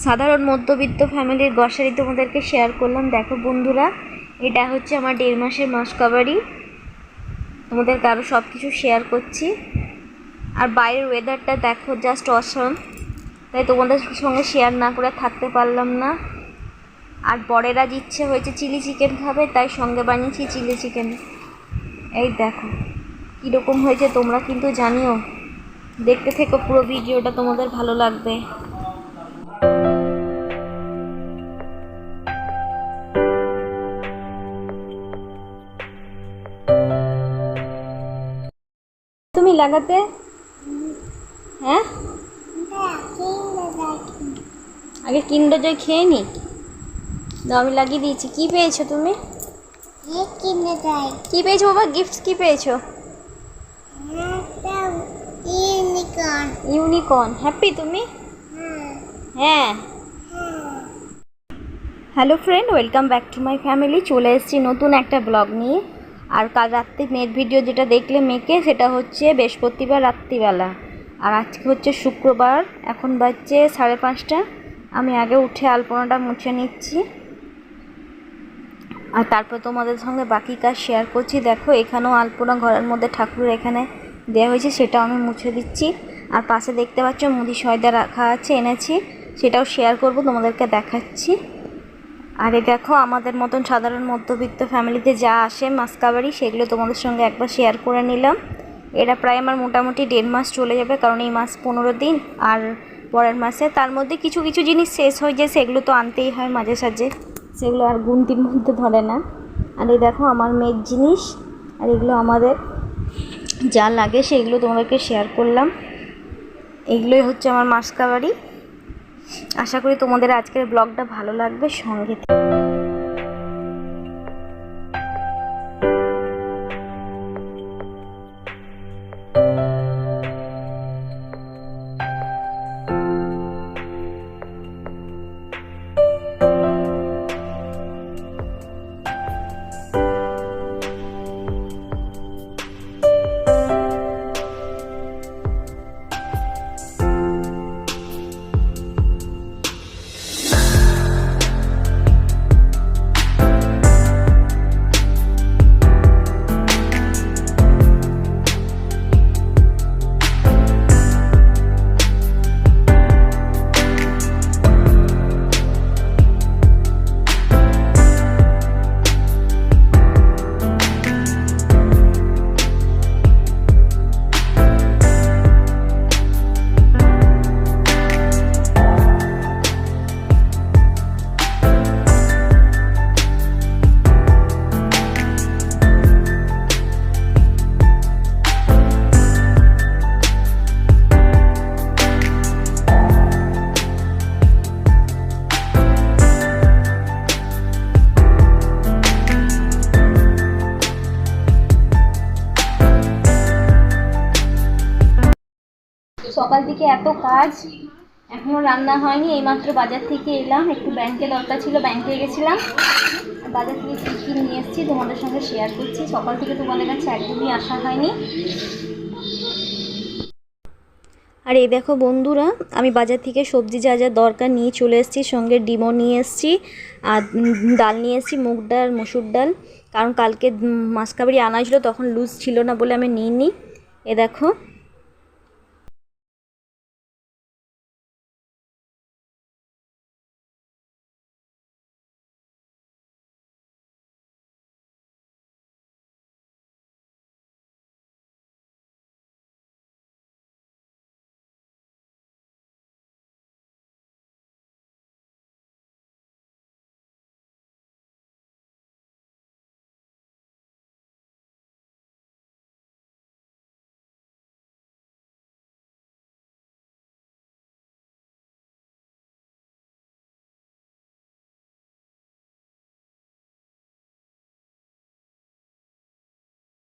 সাধারণ মধ্যবিত্ত ফ্যামিলির গ্রসারি তোমাদেরকে শেয়ার করলাম। দেখো বন্ধুরা, এটা হচ্ছে আমার 1.5 মাসের মাসকাবারি। তোমাদেরকে আরও সব কিছু শেয়ার করছি। আর বাইরের ওয়েদারটা দেখো, জাস্ট অসম। তাই তোমাদের সঙ্গে শেয়ার না করে থাকতে পারলাম না। আর বরের আজ ইচ্ছে হয়েছে চিলি চিকেন খাবে, তাই সঙ্গে বানিয়েছি চিলি চিকেন। এই দেখো কীরকম হয়েছে, তোমরা কিন্তু জানিও। দেখতে থেকো পুরো ভিডিওটা, তোমাদের ভালো লাগবে। তুমি লাগাতে হ্যাঁ, আগে কিন্ডার জয় খেয়ে নি। আমি লাগিয়ে দিয়েছি। কি পেয়েছো তুমি? কি পেয়েছো বাবা? গিফট কি পেয়েছো? ইউনিকর্ন। হ্যাপি তুমি? হ্যাঁ। Hello friend, welcome back to my family. চলে এসেছি নতুন একটা ব্লগ নিয়ে। আর কাল রাত্রে মেয়ের ভিডিও যেটা দেখলে মেয়েকে, সেটা হচ্ছে বৃহস্পতিবার রাত্রিবেলা। আর আজকে হচ্ছে শুক্রবার। এখন বাজছে 5:30। আমি আগে উঠে আলপনাটা মুছে নিচ্ছি, আর তারপর তোমাদের সঙ্গে বাকি কাজ শেয়ার করছি। দেখো এখানেও আলপনা ঘরের মধ্যে ঠাকুরের এখানে দেওয়া হয়েছে, সেটাও আমি মুছে দিচ্ছি। আর পাশে দেখতে পাচ্ছ মুদি সয়দা রাখা আছে, এনেছি, সেটাও শেয়ার করব, তোমাদেরকে দেখাচ্ছি। আর এই দেখো আমাদের মতন সাধারণ মধ্যবিত্ত ফ্যামিলিতে যা আসে মাসকাবারি, সেগুলো তোমাদের সঙ্গে একবার শেয়ার করে নিলাম। এটা প্রায় আমার মোটামুটি 1.5 মাস চলে যাবে, কারণ এই মাস 15 দিন, আর পরের মাসে তার মধ্যে কিছু কিছু জিনিস শেষ হয়ে যায়, সেগুলো তো আনতেই হয় মাঝে সাঝে, সেগুলো আর গুনতির মধ্যে ধরে না। আর এই দেখো আমার মেয়ের জিনিস, আর এগুলো আমাদের যা লাগে সেগুলো তোমাদেরকে শেয়ার করলাম। এগুলোই হচ্ছে আমার মাসকাবারি। আশা করি তোমাদের আজকের ব্লগটা ভালো লাগবে, সঙ্গে সকাল থেকে এত কাজ, এখনও রান্না হয়নি। এইমাত্র বাজার থেকে এলাম, একটু ব্যাংকে দরকার ছিল, ব্যাংকে গেছিলাম। বাজার থেকে কী কী নিয়ে এসেছি তোমাদের সঙ্গে শেয়ার করছি। সকাল থেকে তোমাদের কাছে একদমই আসা হয়নি। আর এই দেখো বন্ধুরা, আমি বাজার থেকে সবজি যা যা দরকার নিয়ে চলে এসেছি, সঙ্গে ডিমও নিয়ে এসেছি, আর ডাল নিয়ে এসেছি, মুগ ডাল, মসুর ডাল। কারণ কালকে মাসকাবারি আনা ছিল, তখন লুজ ছিল না বলে আমি নিইনি। এ দেখো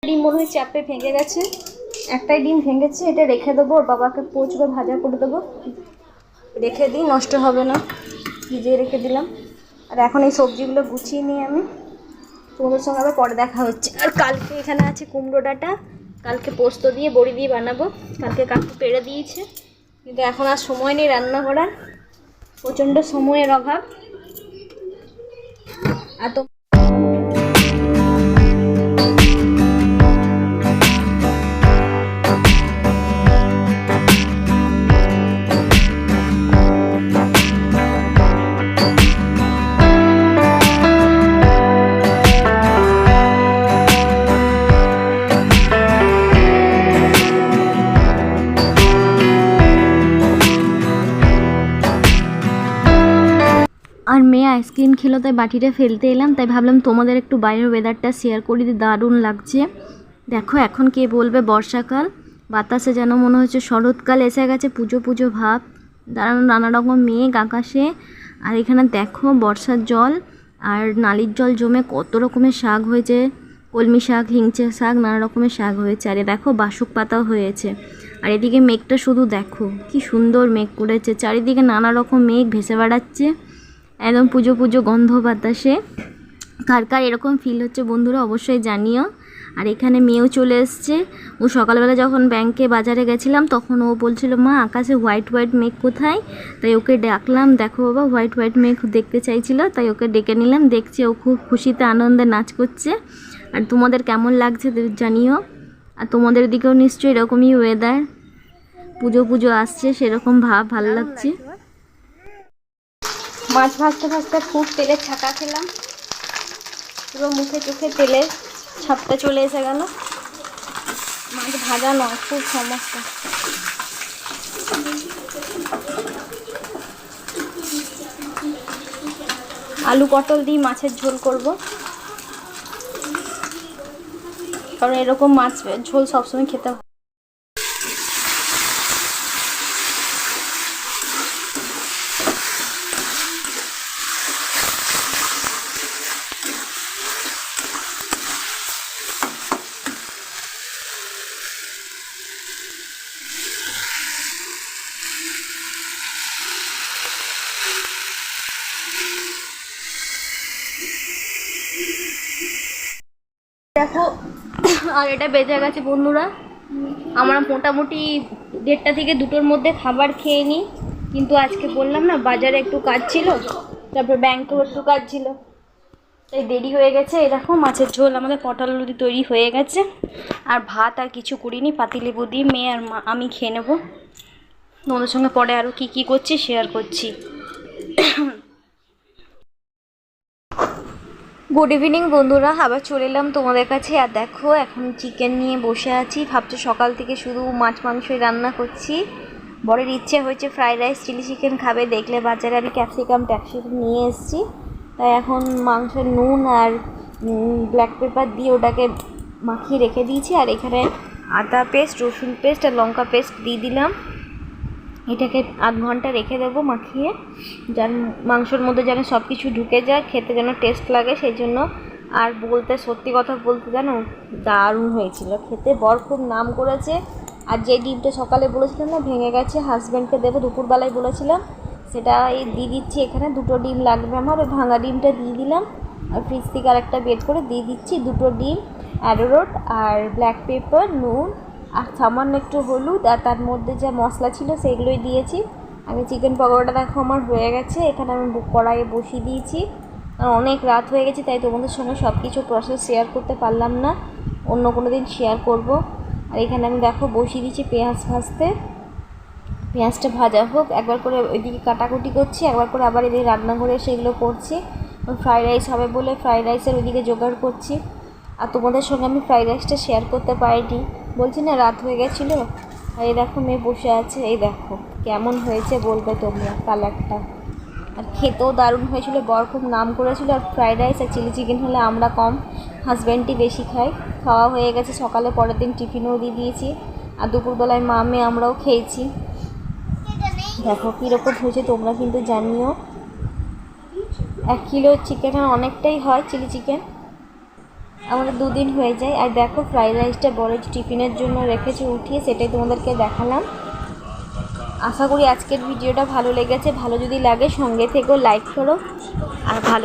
ডিম মনে হয় চাপে ভেঙে গেছে, একটাই ডিম ভেঙেছে, এটা রেখে দেবো, ওর বাবাকে পচবে ভাজা করে দেবো, রেখে দিই, নষ্ট হবে না, ভিজিয়ে রেখে দিলাম। আর এখন এই সবজিগুলো গুছিয়ে নিয়ে আমি তোমাদের সঙ্গে আবার পরে দেখা হচ্ছে। আর কালকে এখানে আছে কুমড়ো ডাঁটা, কালকে পোস্ত দিয়ে বড়ি দিয়ে বানাবো। কালকে কাকু পেড়ে দিয়েছে, কিন্তু এখন আর সময় নেই রান্না করার। প্রচণ্ড সময়ের অভাব। আর তো আর মেয়ে আইসক্রিম খেলো, তাই বাটিটা ফেলতে এলাম, তাই ভাবলাম তোমাদের একটু বাইরের ওয়েদারটা শেয়ার করি। দারুণ লাগছে। দেখো এখন কে বলবে বর্ষাকাল, বাতাসে যেন মনে হচ্ছে শরৎকাল এসে গেছে, পুজো পুজো ভাব। দাঁড়ানো নানা রকম মেঘ আকাশে। আর এখানে দেখো বর্ষার জল আর নালির জল জমে কত রকমের শাক হয়েছে, কলমি শাক, হিংচে শাক, নানা রকমের শাক হয়েছে। আর দেখো বাসক পাতাও হয়েছে। আর এদিকে মেঘটা শুধু দেখো কি সুন্দর মেঘ করেছে, চারিদিকে নানা রকম মেঘ ভেসে বেড়াচ্ছে একদম পুজো পুজো গন্ধ বাতাসে। কার কার এরকম ফিল হচ্ছে বন্ধুরা অবশ্যই জানিও। আর এখানে মেয়েও চলে এসছে। ও সকালবেলা যখন ব্যাংকে বাজারে গেছিলাম তখন ও বলছিল মা আকাশে হোয়াইট হোয়াইট মেঘ কোথায়, তাই ওকে ডাকলাম। দেখো বাবা হোয়াইট হোয়াইট মেঘ দেখতে চাইছিল, তাই ওকে ডেকে নিলাম। দেখছি ও খুব খুশিতে আনন্দে নাচ করছে। আর তোমাদের কেমন লাগছে জানিও। আর তোমাদের দিকেও নিশ্চয়ই এরকমই ওয়েদার, পুজো পুজো আসছে সেরকম ভাব, ভালো লাগছে। মাছ ভাজতে ভাজতে খুব তেলের ছাকা খেলাম, পুরো মুখে চোখে তেলের ছাপটা চলে এসে গেল। মাছ ভাজা নয়, খুব সমস্যা। আলু পটল দিয়ে মাছের ঝোল করব, কারণ এরকম মাছ ঝোল সবসময় খেতে হয়। দেখো আর এটা বেজে গেছে বন্ধুরা, আমরা মোটামুটি 1:30 থেকে 2টোর মধ্যে খাবার খেয়ে নিই। কিন্তু আজকে বললাম না বাজারে একটু কাজ ছিল, তারপর ব্যাংকেও একটু কাজ ছিল, তাই দেরি হয়ে গেছে। এই দেখো মাছের ঝোল আমাদের পটল লতি তৈরি হয়ে গেছে। আর ভাত আর কিছু করিনি, পাতিলেবু দিয়ে মেয়ে আর আমি খেয়ে নেবো। তোমাদের সঙ্গে পরে আরও কী করছি শেয়ার করছি। গুড ইভিনিং বন্ধুরা, আবার চলে এলাম তোমাদের কাছে। আর দেখো এখন চিকেন নিয়ে বসে আছি, ভাবছি সকাল থেকে শুধু মাছ মাংসই রান্না করছি। বরের ইচ্ছে হয়েছে ফ্রাইড রাইস চিলি চিকেন খাবে, দেখলে বাজারে আমি ক্যাপসিকাম নিয়ে এসেছি। তাই এখন মাংসের নুন আর ব্ল্যাক পেপার দিয়ে ওটাকে মাখিয়ে রেখে দিয়েছি। আর এখানে আদা পেস্ট, রসুন পেস্ট আর লঙ্কা পেস্ট দিয়ে দিলাম। এটাকে 8 ঘন্টা রেখে দেবো মাখিয়ে, যেন মাংসর মধ্যে যেন সব কিছু ঢুকে যায়, খেতে যেন টেস্ট লাগে সেই জন্য। আর বলতে সত্যি কথা বলতে জানো দারুণ হয়েছিল খেতে, বর খুব নাম করেছে। আর যে ডিমটা সকালে বলেছিলাম না ভেঙে গেছে, হাজব্যান্ডকে দেবো দুপুরবেলায় বলেছিলাম, সেটা এই দিয়ে দিচ্ছি। এখানে 2টো ডিম লাগবে আমার, ওই ভাঙা ডিমটা দিয়ে দিলাম। আর ফ্রিজ থেকে আরেকটা বের করে দিয়ে দিচ্ছি 2টো ডিম, অ্যারোরুট আর ব্ল্যাক পেপার, নুন আর সামান্য একটু হলুদ, আর তার মধ্যে যা মশলা ছিল সেগুলোই দিয়েছি। আমি চিকেন পকোড়াটা দেখো আমার হয়ে গেছে, এখানে আমি কড়াইয়ে বসিয়ে দিয়েছি। অনেক রাত হয়ে গেছে তাই তোমাদের সঙ্গে সব কিছু প্রসেস শেয়ার করতে পারলাম না, অন্য কোনো দিন শেয়ার করব। আর এখানে আমি দেখো বসিয়ে দিচ্ছি পেঁয়াজ ভাজতে, পেঁয়াজটা ভাজা হোক, একবার করে ওইদিকে কাটাকুটি করছি, একবার করে আবার এদিকে রান্নাঘরে সেগুলো করছি। ফ্রাইড রাইস হবে বলে ফ্রাইড রাইসের ওইদিকে জোগাড় করছি। আর তোমাদের সঙ্গে আমি ফ্রাইড রাইসটা শেয়ার করতে পারিনি, বলছি না রাত হয়ে গেছিলো। আর এই দেখো মেয়ে বসে আছে, এই দেখো কেমন হয়েছে বলবে তোমরা কালারটা। আর খেতেও দারুণ হয়েছিল, বর খুব নাম করেছিল। আর ফ্রাইড রাইস আর চিলি চিকেন হলে আমরা কম, হাজব্যান্ডই বেশি খাই। খাওয়া হয়ে গেছে, সকালে পরের দিন টিফিনও দিয়ে দিয়েছি। আর দুপুরবেলায় মা মেয়ে আমরাও খেয়েছি। দেখো কীরকম হয়েছে তোমরা কিন্তু জানিও। 1 কিলো চিকেন অনেকটাই হয় চিলি চিকেন, আমাদের 2 দিন হয়ে যায়। আর দেখো ফ্রাইড রাইসটা বড় টিফিনের জন্য রেখেছি উঠিয়ে, সেটাই তোমাদেরকে দেখালাম। আশা করি আজকের ভিডিওটা ভালো লেগেছে, ভালো যদি লাগে সঙ্গে থেকেও লাইক করো আর ভালো